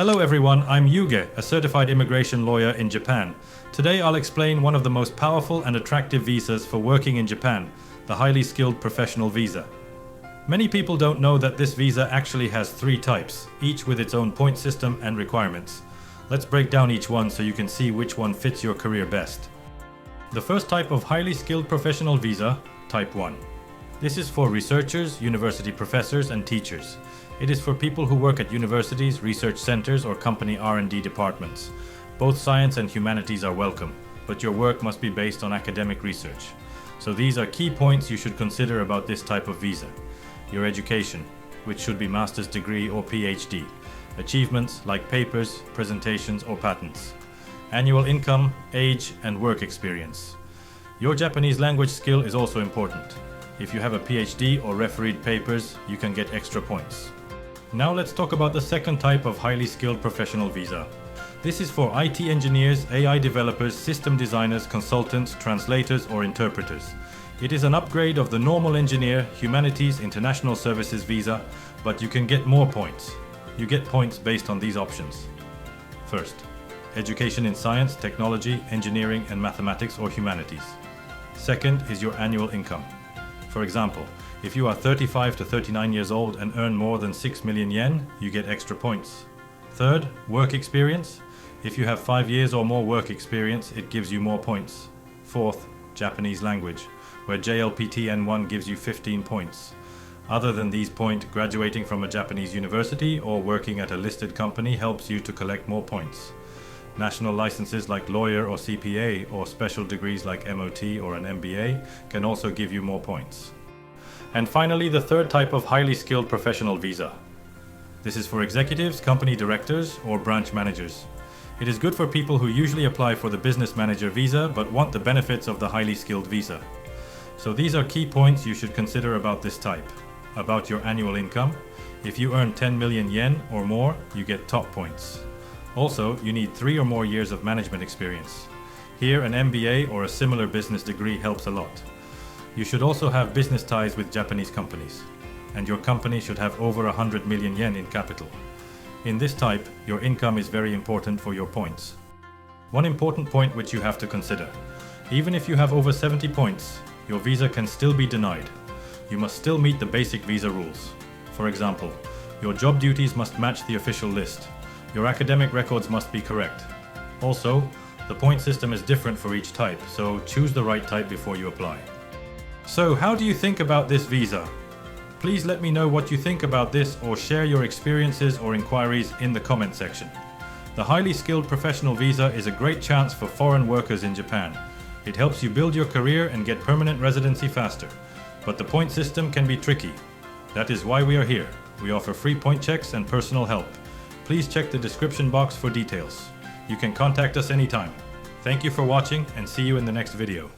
Hello everyone, I'm YUGE, a certified immigration lawyer in Japan. Today I'll explain one of the most powerful and attractive visas for working in Japan, the highly skilled professional visa. Many people don't know that this visa actually has 3 types, each with its own point system and requirements. Let's break down each one so you can see which one fits your career best. The first type of highly skilled professional visa, Type 1. This is for researchers, university professors, and teachers. It is for people who work at universities, research centers, or company R&D departments. Both science and humanities are welcome, but your work must be based on academic research. So these are key points you should consider about this type of visa. Your education, which should be master's degree or PhD. Achievements like papers, presentations, or patents. Annual income, age, and work experience. Your Japanese language skill is also important. If you have a PhD or refereed papers, you can get extra points. Now let's talk about the second type of highly skilled professional visa. This is for IT engineers, AI developers, system designers, consultants, translators, or interpreters. It is an upgrade of the normal engineer, humanities, international services visa, but you can get more points. You get points based on these options. First, education in science, technology, engineering, and mathematics or humanities. Second is your annual income. For example, if you are 35 to 39 years old and earn more than 6 million yen, you get extra points. Third, work experience. If you have 5 years or more work experience, it gives you more points. Fourth, Japanese language, where JLPT N1 gives you 15 points. Other than these points, graduating from a Japanese university or working at a listed company helps you to collect more points. National licenses like lawyer or CPA or special degrees like MOT or an MBA can also give you more points. And finally, the third type of highly skilled professional visa. This is for executives, company directors, or branch managers. It is good for people who usually apply for the business manager visa but want the benefits of the highly skilled visa. So these are key points you should consider about this type. About your annual income. If you earn 10 million yen or more, you get top points. Also, you need 3 or more years of management experience. Here, an MBA or a similar business degree helps a lot. You should also have business ties with Japanese companies. And your company should have over 100 million yen in capital. In this type, your income is very important for your points. One important point which you have to consider. Even if you have over 70 points, your visa can still be denied. You must still meet the basic visa rules. For example, your job duties must match the official list. Your academic records must be correct. Also, the point system is different for each type, so choose the right type before you apply. So, how do you think about this visa? Please let me know what you think about this or share your experiences or inquiries in the comment section. The highly skilled professional visa is a great chance for foreign workers in Japan. It helps you build your career and get permanent residency faster. But the point system can be tricky. That is why we are here. We offer free point checks and personal help. Please check the description box for details. You can contact us anytime. Thank you for watching and see you in the next video.